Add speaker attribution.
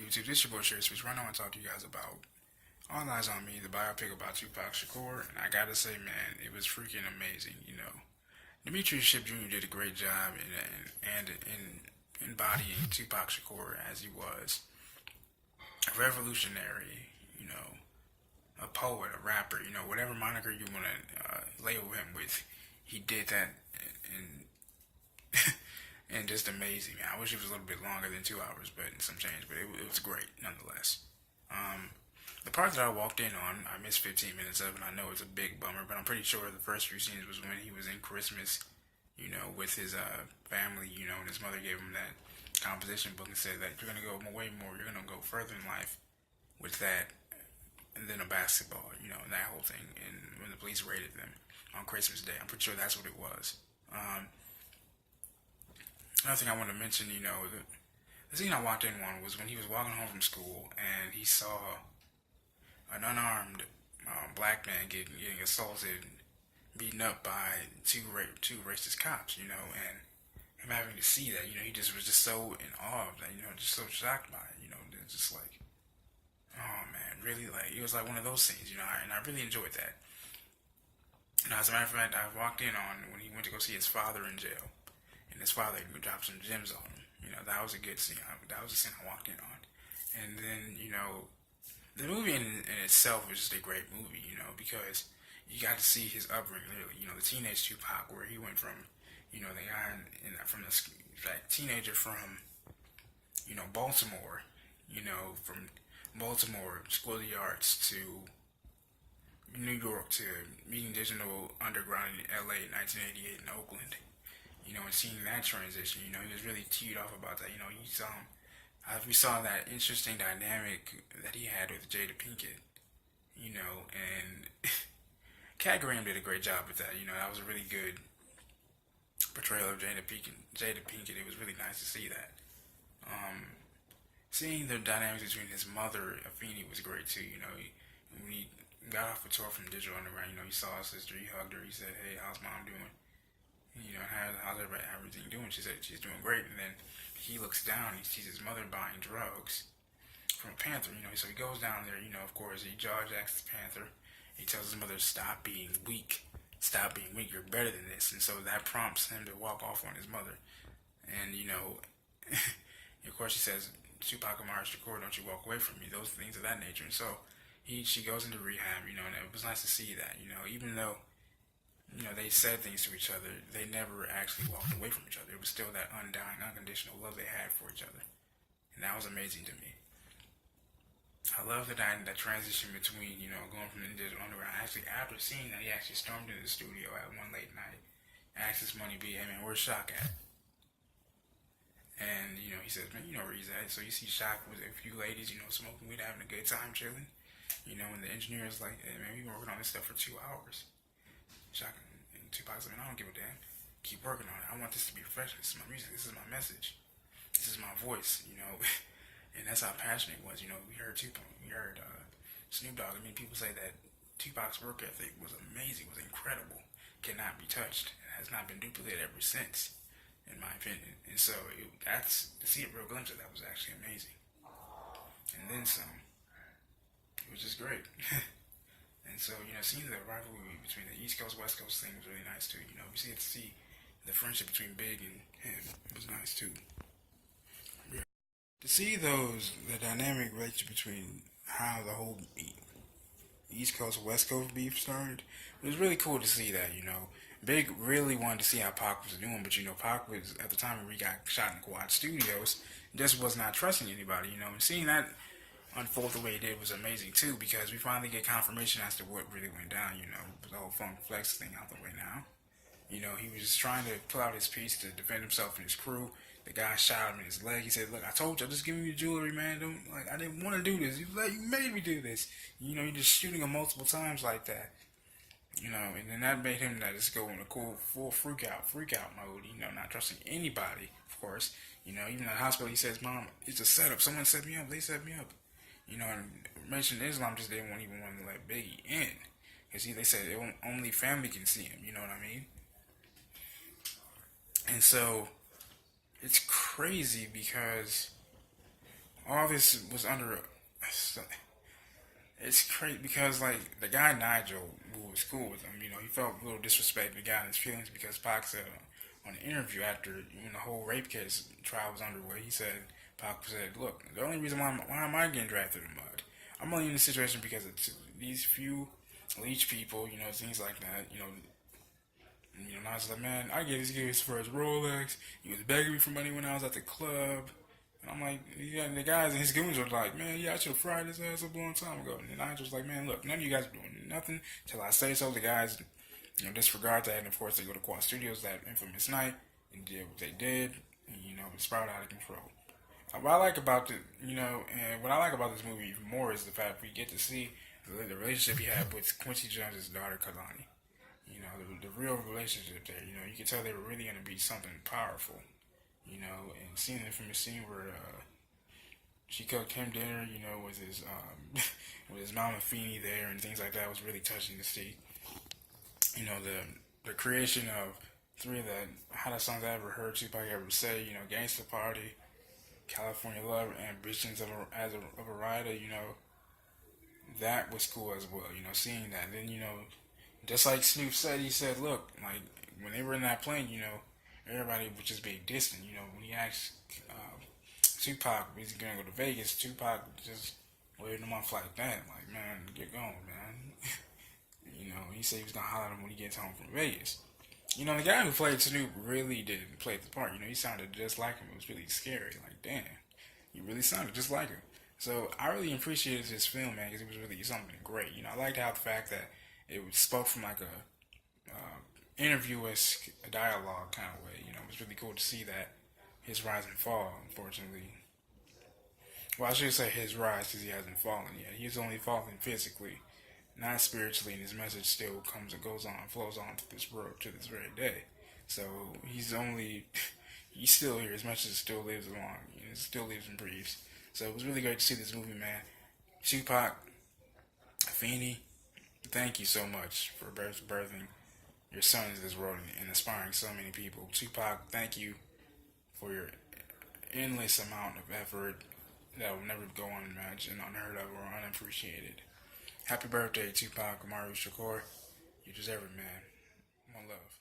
Speaker 1: YouTube? This your boy Sherry Speech. Right now I want to talk to you guys about All Eyez On Me, the biopic about Tupac Shakur. And I gotta say, man, it was freaking amazing. Demetrius Shipp Jr. did a great job in embodying Tupac Shakur as he was. A revolutionary, a poet, a rapper, whatever moniker you want to label him with, he did that and and just amazing. I wish it was a little bit longer than 2 hours, but some change. But it was great nonetheless. The part that I walked in on, I missed 15 minutes of, and I know it's a big bummer. But I'm pretty sure the first few scenes was when he was in Christmas, with his family, and his mother gave him that composition book and said that you're gonna go way more, you're gonna go further in life with that than a basketball, and that whole thing. And when the police raided them on Christmas Day, I'm pretty sure that's what it was. Another thing I want to mention, the scene I walked in on was when he was walking home from school and he saw an unarmed black man getting assaulted, beaten up by two racist cops, and him having to see that, he just was just so in awe of that, just so shocked by it, just like, oh man, really, like, it was like one of those scenes, and I really enjoyed that. And as a matter of fact, I walked in on when he went to go see his father in jail. And his father dropped some gems on him. That was a good scene. That was the scene I walked in on. And then, the movie in itself was just a great movie, because you got to see his upbringing, really. The teenage Tupac, where he went from, the guy from the teenager from, Baltimore, from Baltimore School of the Arts to New York to meeting digital underground in LA in 1988 in Oakland. And seeing that transition, he was really teed off about that. We saw that interesting dynamic that he had with Jada Pinkett, and Cat Graham did a great job with that. That was a really good portrayal of Jada Pinkett. It was really nice to see that. Seeing the dynamics between his mother, Afeni, was great too. When he got off a tour from Digital Underground, he saw his sister, he hugged her, he said, "Hey, how's mom doing? How's everything doing?" She said she's doing great. And then he looks down, he sees his mother buying drugs from a Panther, so he goes down there, of course, he jacks the Panther. He tells his mother, stop being weak, you're better than this. And so that prompts him to walk off on his mother. And, of course he says, Tupac Amaru Shakur, don't you walk away from me, those things of that nature. And so she goes into rehab, and it was nice to see that, even though they said things to each other, they never actually walked away from each other. It was still that undying, unconditional love they had for each other. And that was amazing to me. I love that transition between, going from the Digital Underground. Actually, after seeing that, he actually stormed into the studio at one late night, asked his money B, "Hey man, where's Shock at?" And, he says, "Man, you know where he's at." So you see Shock with a few ladies, smoking weed, having a good time, chilling. And the engineer is like, "Hey man, we've been working on this stuff for 2 hours." Shock and Tupac's like, "I don't give a damn. Keep working on it. I want this to be professional. This is my music. This is my message. This is my voice." And that's how passionate it was. We heard Tupac. We heard Snoop Dogg. People say that Tupac's work ethic was amazing, was incredible, cannot be touched, and has not been duplicated ever since, in my opinion. And so that's to see a real glimpse of that was actually amazing. And then some. It was just great. And so, seeing the rivalry between the East Coast, West Coast thing was really nice too. We see to see the friendship between Big and him was nice too. Yeah. To see the dynamic relationship between how the whole East Coast, West Coast beef started, it was really cool to see that, Big really wanted to see how Pac was doing, but Pac was, at the time when we got shot in Quad Studios, just was not trusting anybody, and seeing that unfold the way it did was amazing too, because we finally get confirmation as to what really went down, with the whole Funk Flex thing out the way now. He was just trying to pull out his piece to defend himself and his crew. The guy shot him in his leg. He said, "Look, I told you, I'm just giving you jewelry, man. I didn't want to do this. You made me do this." You're just shooting him multiple times like that. And then that made him just go in a cool, full freak out mode, not trusting anybody, of course. Even at the hospital, he says, "Mom, it's a setup. Someone set me up. They set me up." And mentioned Islam just didn't even want to let Biggie in. Because they said only family can see him, you know what I mean? And so, it's crazy because all this was under. It's crazy because like the guy Nigel, who was cool with him, he felt a little disrespected. The guy in his feelings because Pac said on the interview after when the whole rape case trial was underway, Pac said, "Look, the only reason why am I getting dragged through the mud? I'm only in this situation because of these few leech people, things like that, and I was like, man, I gave this for his Rolex. He was begging me for money when I was at the club." And I'm like, yeah, the guys and his goons were like, man, yeah, I should have fried his ass up a long time ago. And I was like, man, look, none of you guys are doing nothing till I say so. The guys, disregard that. And of course, they go to Quad Studios that infamous night and did what they did. And, it spiraled out of control. What I like about and what I like about this movie even more is the fact we get to see the relationship he had with Quincy Jones' daughter, Kalani. The real relationship there. You can tell they were really going to be something powerful. And seeing the infamous scene where she cooked him dinner, with his with his mama Feeny there and things like that was really touching to see. The creation of three of the hottest songs I ever heard Tupac ever say, Gangsta Party, California Love, Ambitions of a Rider, that was cool as well, seeing that. Then, just like Snoop said, he said, look, like, when they were in that plane, everybody would just be distant. When he asked Tupac, is he going to go to Vegas? Tupac just waved him off like that. Like, man, get going, man. He said he was going to holler at him when he gets home from Vegas. The guy who played Snoop really did play the part. He sounded just like him. It was really scary. Like, damn, he really sounded just like him. So I really appreciated this film, man, because it was really something great. I liked how the fact that it spoke from like a interview-esque dialogue kind of way. It was really cool to see that his rise and fall, unfortunately. Well, I should say his rise because he hasn't fallen yet. He's only fallen physically, not spiritually, and his message still comes and goes on, flows on to this world, to this very day. So he's still here. His message still lives along. It still lives and breathes. So it was really great to see this movie, man. Tupac, Feeny, thank you so much for birthing your son into this world and inspiring so many people. Tupac, thank you for your endless amount of effort that will never go unimagined, unheard of, or unappreciated. Happy birthday, Tupac Amaru Shakur. You deserve it, man. One love.